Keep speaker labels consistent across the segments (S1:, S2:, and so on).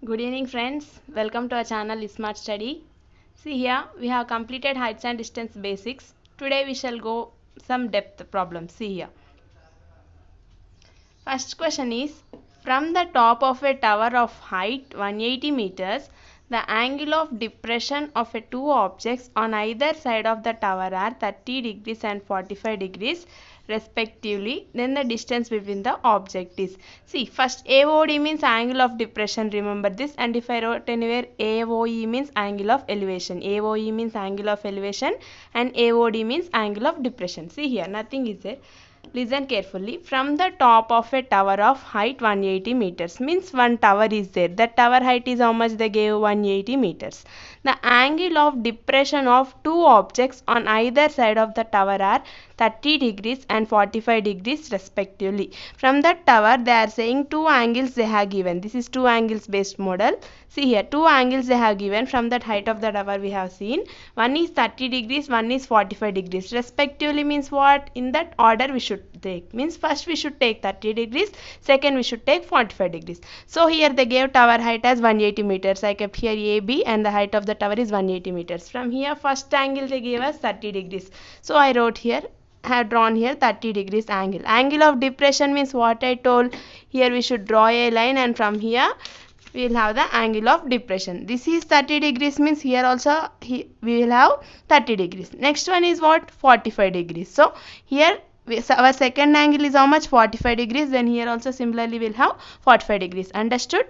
S1: Good evening friends, welcome to our channel Smart Study. See here we have completed heights and distance basics. Today we shall go some depth problems. See here. First question is, from the top of a tower of height 180 meters, the angle of depression of two objects on either side of the tower are 30 degrees and 45 degrees respectively. Then the distance between the object is. See, first AOD means angle of depression, remember this, and if I wrote anywhere AOE means angle of elevation. AOE means angle of elevation and AOD means angle of depression. See here, nothing is there. Listen carefully. From the top of a tower of height 180 meters means one tower is there. That tower height is how much they gave? 180 meters. The angle of depression of two objects on either side of the tower are 30 degrees and 45 degrees respectively. From that tower they are saying two angles they have given. This is two angles based model. See here, two angles they have given. From that height of the tower we have seen. One is 30 degrees, one is 45 degrees. Respectively means what? In that order we should take. Means first we should take 30 degrees, second we should take 45 degrees. So here they gave tower height as 180 meters. I kept here AB and the height of the tower is 180 meters. From here first angle they gave us 30 degrees. So I wrote here, have drawn here 30 degrees angle. Angle of depression means what I told. Here we should draw a line and from here we will have the angle of depression. This is 30 degrees means here also we will have 30 degrees. Next one is what? 45 degrees. So here our second angle is how much? 45 degrees. Then here also similarly we will have 45 degrees. Understood?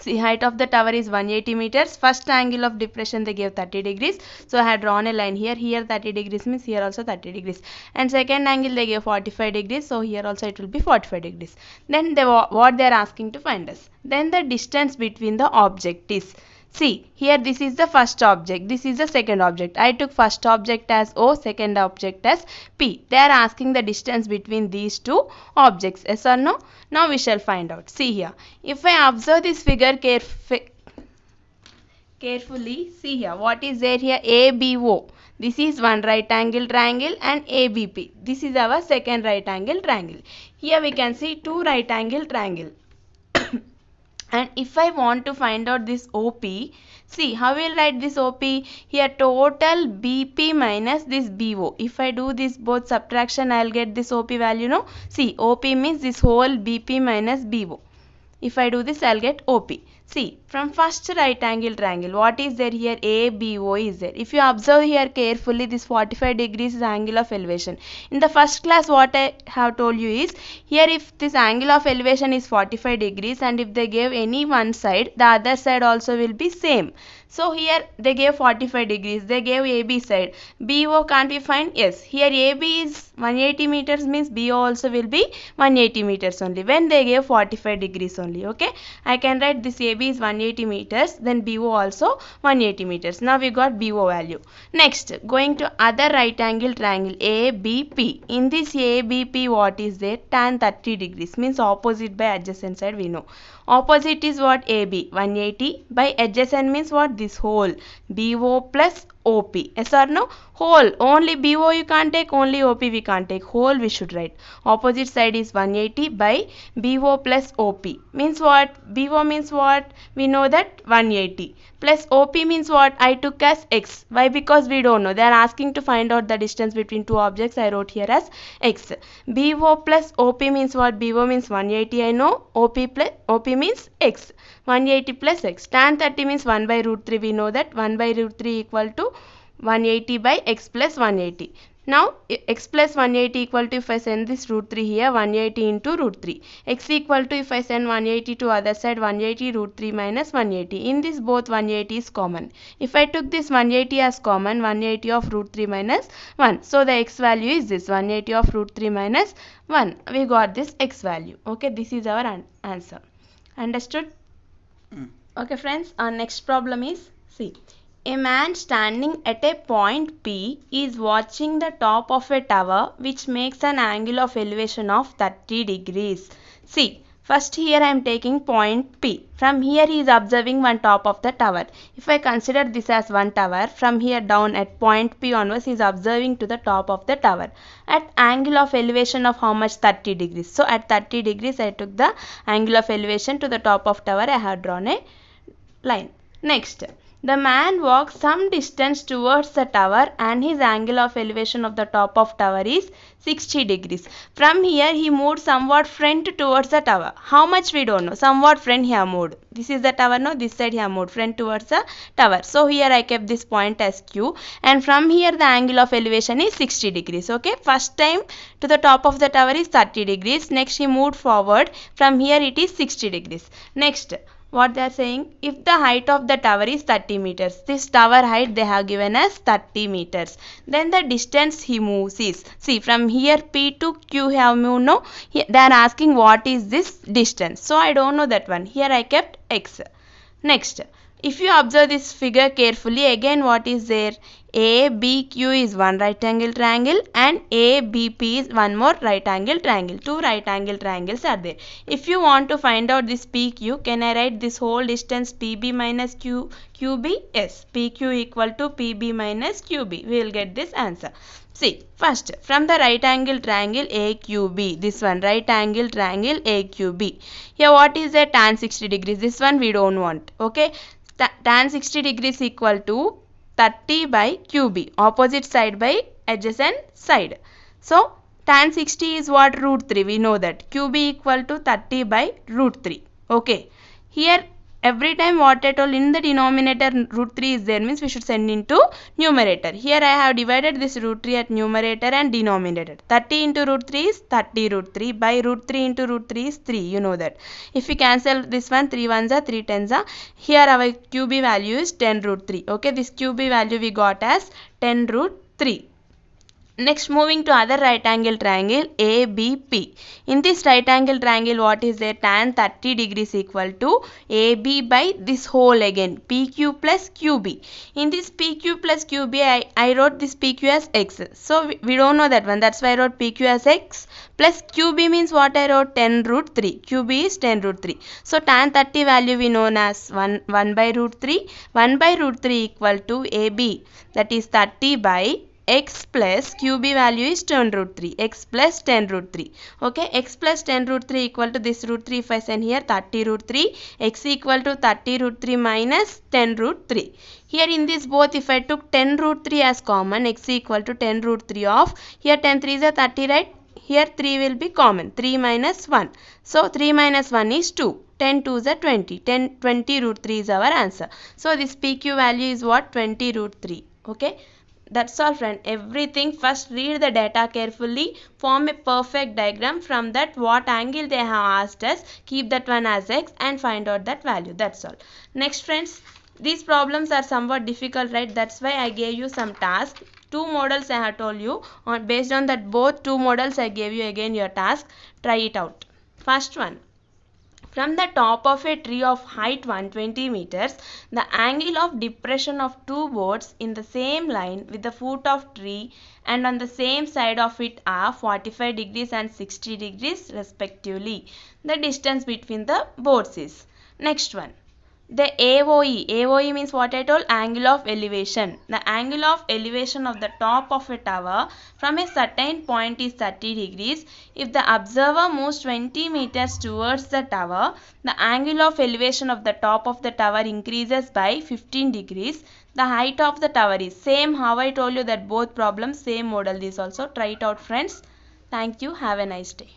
S1: See, height of the tower is 180 meters. First angle of depression they gave 30 degrees. So I had drawn a line here. Here 30 degrees means here also 30 degrees. And second angle they gave 45 degrees. So here also it will be 45 degrees. Then what they are asking to find us. Then the distance between the object is. See, here this is the first object, this is the second object. I took first object as O, second object as P. They are asking the distance between these two objects. Yes or no? Now we shall find out. See here. If I observe this figure carefully, see here. What is there here? ABO. This is one right angle triangle and ABP. This is our second right angle triangle. Here we can see two right angle triangle. And if I want to find out this OP, see how we will write this OP? Here total BP minus this BO. If I do this both subtraction, I will get this OP value, no? See, OP means this whole BP minus BO. If I do this, I will get OP. See, from first right angle triangle, what is there here? ABO is there. If you observe here carefully, this 45 degrees is angle of elevation. In the first class, what I have told you is, here if this angle of elevation is 45 degrees and if they gave any one side, the other side also will be same. So here they gave 45 degrees, they gave AB side. BO can't we find? Yes, here AB is 180 meters means BO also will be 180 meters only when they gave 45 degrees only. Okay, I can write this AB is 180 meters, then BO also 180 meters. Now we got BO value. Next, going to other right angle triangle ABP. In this ABP, what is there? Tan 30 degrees means opposite by adjacent side we know. Opposite is what? AB 180 by adjacent means what? This whole BO plus OP. Yes or no? Whole. Only BO you can't take, only OP we can't take. Whole we should write. Opposite side is 180 by BO plus OP. Means what? BO means what? We know that 180. Plus OP means what? I took as X. Why? Because we don't know. They are asking to find out the distance between two objects. I wrote here as X. BO plus OP means what? BO means 180 I know. OP means X. 180 plus X. Tan 30 means 1 by root 3. We know that 1 by root 3 equal to 180 by X plus 180. Now X plus 180 equal to, if I send this root 3 here, 180 into root 3. X equal to, if I send 180 to other side, 180 root 3 minus 180. In this both 180 is common. If I took this 180 as common, 180 of root 3 minus 1. So the X value is this 180 of root 3 minus 1. We got this X value. Okay, this is our answer. Understood? Okay friends, our next problem is, see, a man standing at a point P is watching the top of a tower which makes an angle of elevation of 30 degrees. See, First here I am taking point P. From here he is observing one top of the tower. If I consider this as one tower, from here down at point P onwards he is observing to the top of the tower. At angle of elevation of how much? 30 degrees. So at 30 degrees I took the angle of elevation to the top of tower. I have drawn a line. Next, the man walks some distance towards the tower and his angle of elevation of the top of tower is 60 degrees. From here he moved somewhat front towards the tower. How much we don't know. Somewhat front he have moved. This is the tower, no? This side he have moved front towards the tower. So here I kept this point as Q, and from here the angle of elevation is 60 degrees. Okay. First time to the top of the tower is 30 degrees. Next he moved forward. From here it is 60 degrees. Next, what they are saying, if the height of the tower is 30 meters, this tower height they have given as 30 meters, then the distance he moves is, see, from here P to Q have moved, no? They are asking what is this distance, so I don't know that one. Here I kept X. Next, if you observe this figure carefully, again what is there? ABQ is one right angle triangle and ABP is one more right angle triangle. Two right angle triangles are there. If you want to find out this PQ, can I write this whole distance PB minus QB? Yes, PQ equal to PB minus QB. We will get this answer. See, first from the right angle triangle AQB, this one right angle triangle AQB. Here what is the tan 60 degrees? This one we don't want. Okay, tan 60 degrees equal to 30 by QB, opposite side by adjacent side. So tan 60 is what? Root 3. We know that. QB equal to 30 by root 3. Okay. Here every time what I told, in the denominator root 3 is there, means we should send into numerator. Here I have divided this root 3 at numerator and denominator. 30 into root 3 is 30 root 3 by root 3 into root 3 is 3. You know that. If we cancel this one, 3 ones are 3 tens are. Here our QB value is 10 root 3. Okay, this QB value we got as 10 root 3. Next, moving to other right angle triangle ABP. In this right angle triangle, what is there? Tan 30 degrees equal to AB by this whole again PQ plus QB. In this PQ plus QB, I wrote this PQ as X. So we don't know that one. That's why I wrote PQ as X plus QB means what I wrote? 10 root 3. QB is 10 root 3. So tan 30 value we known as 1 by root 3. 1 by root 3 equal to AB, that is 30 by X plus QB value is 10 root 3. X plus 10 root 3. Okay, X plus 10 root 3 equal to this root 3. If I send here 30 root 3, X equal to 30 root 3 minus 10 root 3. Here in this both, if I took 10 root 3 as common, X equal to 10 root 3 of, here 10 3 is a 30, right? Here 3 will be common. 3 minus 1. So 3 minus 1 is 2. 10 2 is a 20. 20 root 3 is our answer. So this PQ value is what? 20 root 3. Okay. That's all, friend. Everything, first read the data carefully, form a perfect diagram. From that what angle they have asked us, keep that one as X and find out that value. That's all. Next, friends, these problems are somewhat difficult, right? That's why I gave you some tasks. Two models I have told you. Based on that both two models I gave you again your task. Try it out. First one. From the top of a tree of height 120 meters, the angle of depression of two boards in the same line with the foot of tree and on the same side of it are 45 degrees and 60 degrees respectively. The distance between the boards is. Next one. The AOE means what I told? Angle of elevation. The angle of elevation of the top of a tower from a certain point is 30 degrees. If the observer moves 20 meters towards the tower, the angle of elevation of the top of the tower increases by 15 degrees. The height of the tower is same. How I told you that both problems same model is also. Try it out, friends. Thank you. Have a nice day.